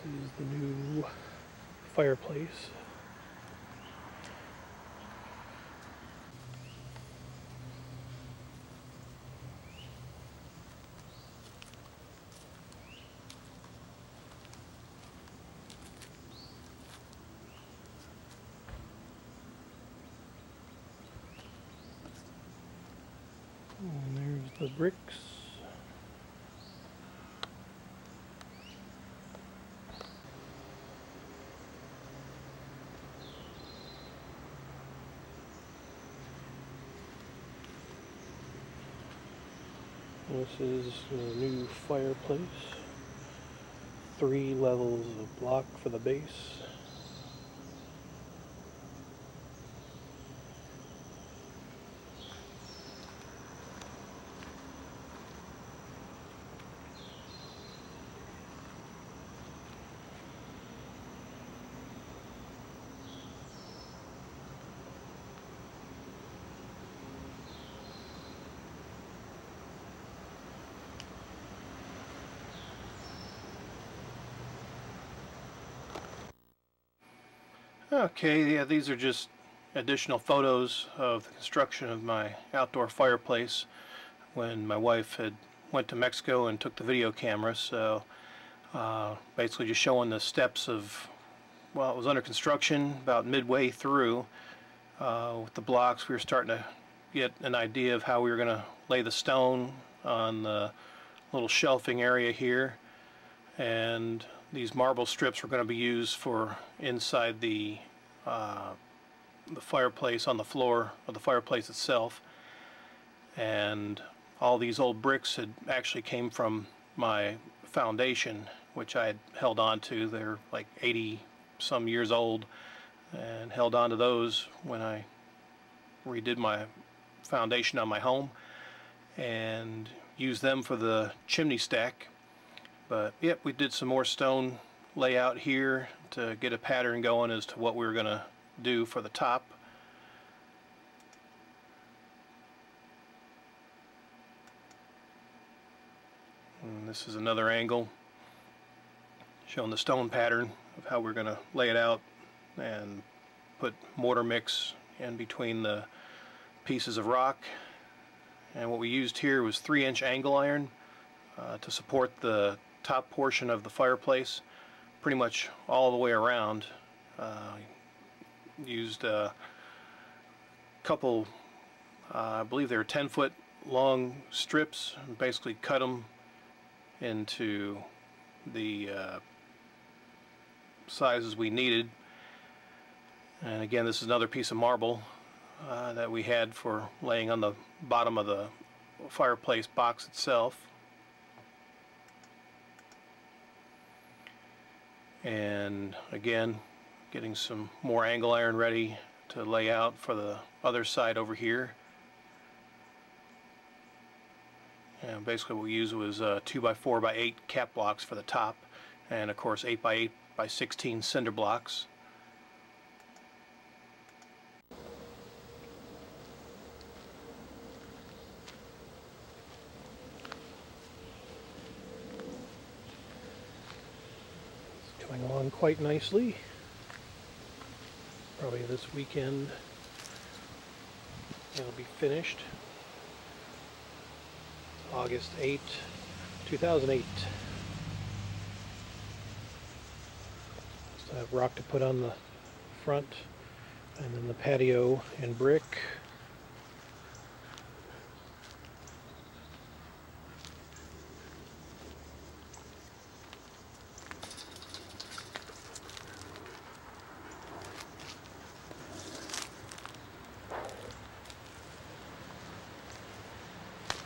This is the new fireplace. And there's the bricks. This is the new fireplace. 3 levels of block for the base. Okay, yeah, these are just additional photos of the construction of my outdoor fireplace when my wife had went to Mexico and took the video camera. So basically just showing the steps of, well, it was under construction about midway through. With the blocks, we were starting to get an idea of how we were going to lay the stone on the little shelving area here, and these marble strips were going to be used for inside the fireplace, on the floor of the fireplace itself. And all these old bricks had actually came from my foundation, which I had held on to. They're like 80 some years old, and held on to those when I redid my foundation on my home, and used them for the chimney stack. But yep, we did some more stone layout here to get a pattern going as to what we were going to do for the top. And this is another angle showing the stone pattern of how we're going to lay it out and put mortar mix in between the pieces of rock. And what we used here was 3-inch angle iron to support the top portion of the fireplace, pretty much all the way around. Used a couple, I believe they were 10-foot long strips, and basically cut them into the sizes we needed. And again, this is another piece of marble that we had for laying on the bottom of the fireplace box itself. And again, getting some more angle iron ready to lay out for the other side over here. And basically what we used was 2x4x8 cap blocks for the top, and of course 8x8x16 cinder blocks. It's coming along quite nicely. Probably this weekend it'll be finished. August 8, 2008. So I have rock to put on the front, and then the patio in brick.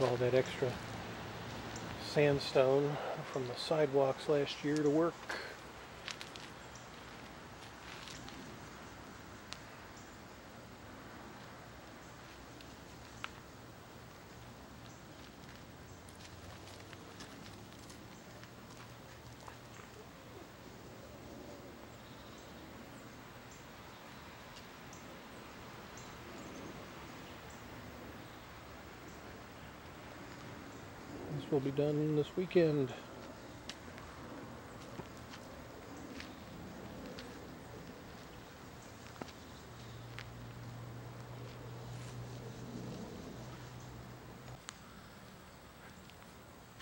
All that extra sandstone from the sidewalks last year to work. This will be done this weekend.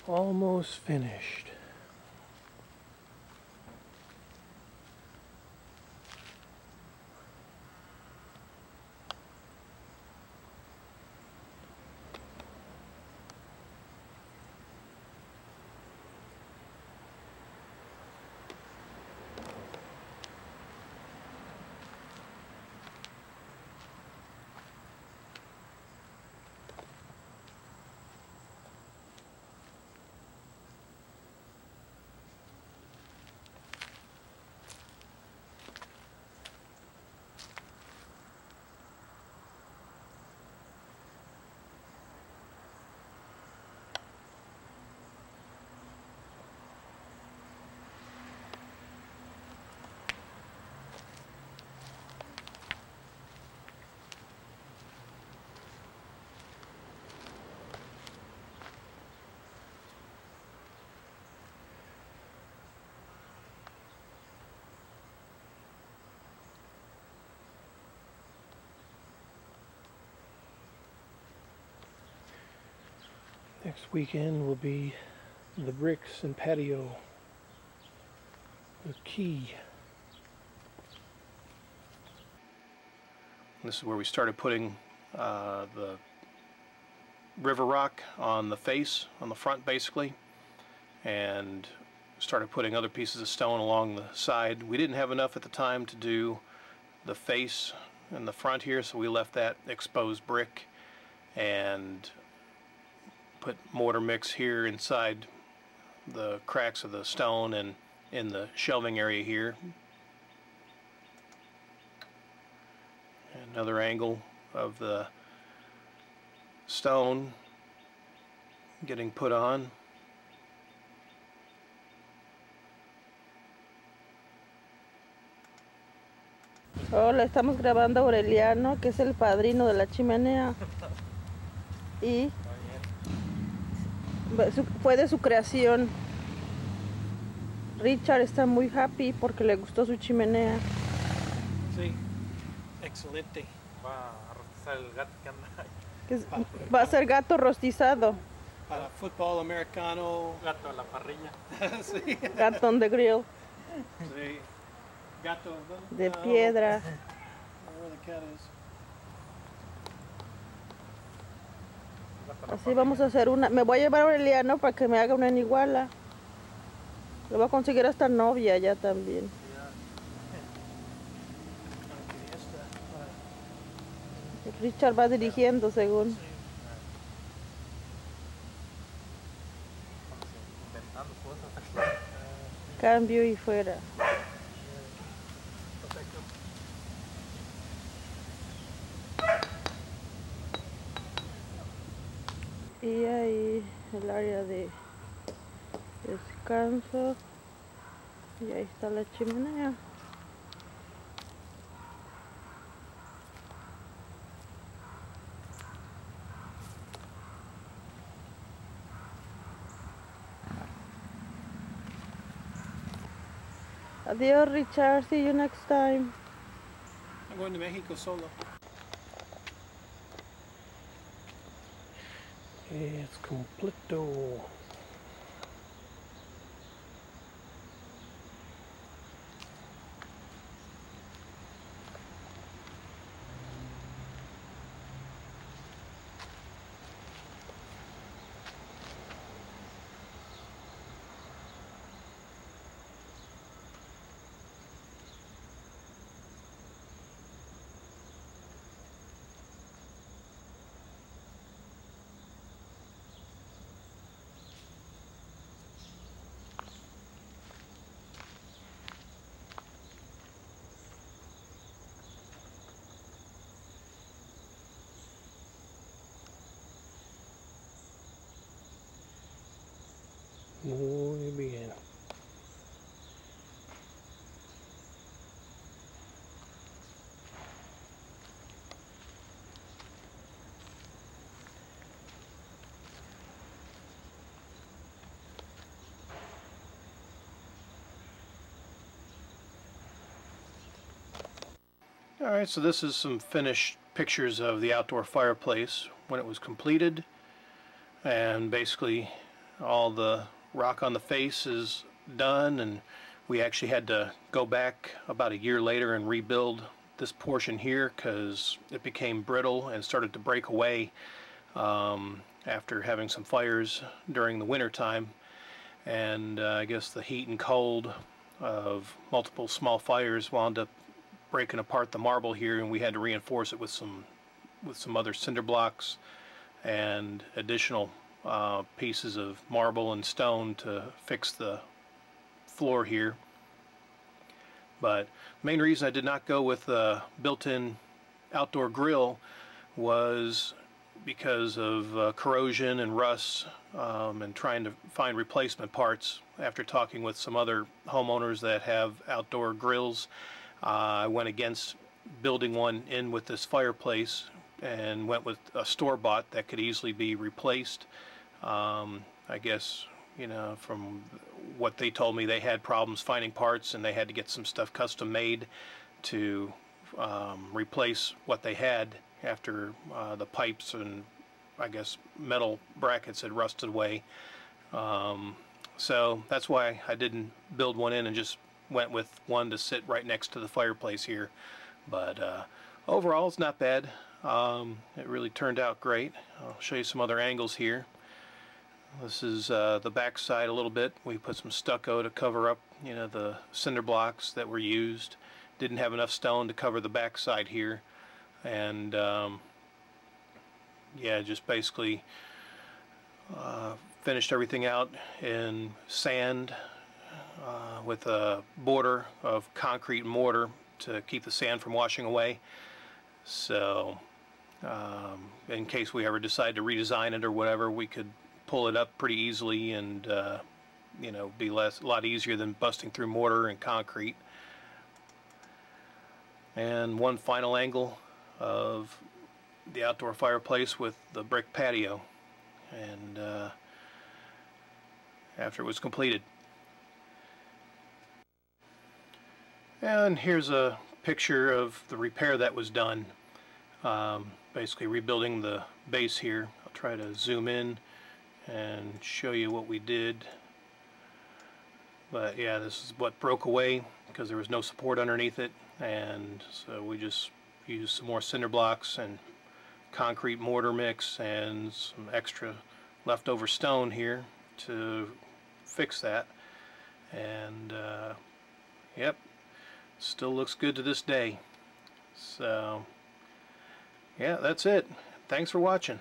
Almost finished. Next weekend will be the bricks and patio. The key. This is where we started putting the river rock on the face, on the front basically, and started putting other pieces of stone along the side. We didn't have enough at the time to do the face in the front here, so we left that exposed brick and put mortar mix here inside the cracks of the stone and in the shelving area here. Another angle of the stone getting put on. Hola, estamos grabando a Aureliano, que es el padrino de la chimenea. Y fue de su creación. Richard está muy happy porque le gustó su chimenea. Sí, excelente. Va a rostizar el gato que anda ahí. Va a ser gato rostizado. Para fútbol americano. Gato a la parrilla. Sí. Gato on the grill. Sí. Gato de piedra. Así vamos a hacer una. Me voy a llevar a Aureliano para que me haga una en Iguala. Le voy a conseguir hasta novia ya también. Richard va dirigiendo según. Cambio y fuera. Y ahí el área de descanso. Y ahí está la chimenea. Adiós, Richard. See you next time. I'm going to Mexico solo. It's completo. Muy bien. Alright, so this is some finished pictures of the outdoor fireplace when it was completed, and basically all the rock on the face is done, and we actually had to go back about a year later and rebuild this portion here because it became brittle and started to break away after having some fires during the winter time. And I guess the heat and cold of multiple small fires wound up breaking apart the marble here, and we had to reinforce it with some other cinder blocks and additional pieces of marble and stone to fix the floor here. But the main reason I did not go with a built-in outdoor grill was because of corrosion and rust, and trying to find replacement parts. After talking with some other homeowners that have outdoor grills, I went against building one in with this fireplace and went with a store-bought that could easily be replaced. I guess, you know, from what they told me, they had problems finding parts and they had to get some stuff custom made to replace what they had after the pipes and I guess metal brackets had rusted away. So that's why I didn't build one in and just went with one to sit right next to the fireplace here. But overall it's not bad. It really turned out great. I'll show you some other angles here. This is the back side a little bit. We put some stucco to cover up, you know, the cinder blocks that were used. Didn't have enough stone to cover the back side here, and yeah, just basically finished everything out in sand with a border of concrete mortar to keep the sand from washing away. So in case we ever decide to redesign it or whatever, we could pull it up pretty easily and you know, be a lot easier than busting through mortar and concrete. And one final angle of the outdoor fireplace with the brick patio, and after it was completed. And here's a picture of the repair that was done, basically rebuilding the base here. I'll try to zoom in and show you what we did. But yeah, this is what broke away because there was no support underneath it, and so we just used some more cinder blocks and concrete mortar mix and some extra leftover stone here to fix that. And yep, still looks good to this day. So yeah, that's it. Thanks for watching.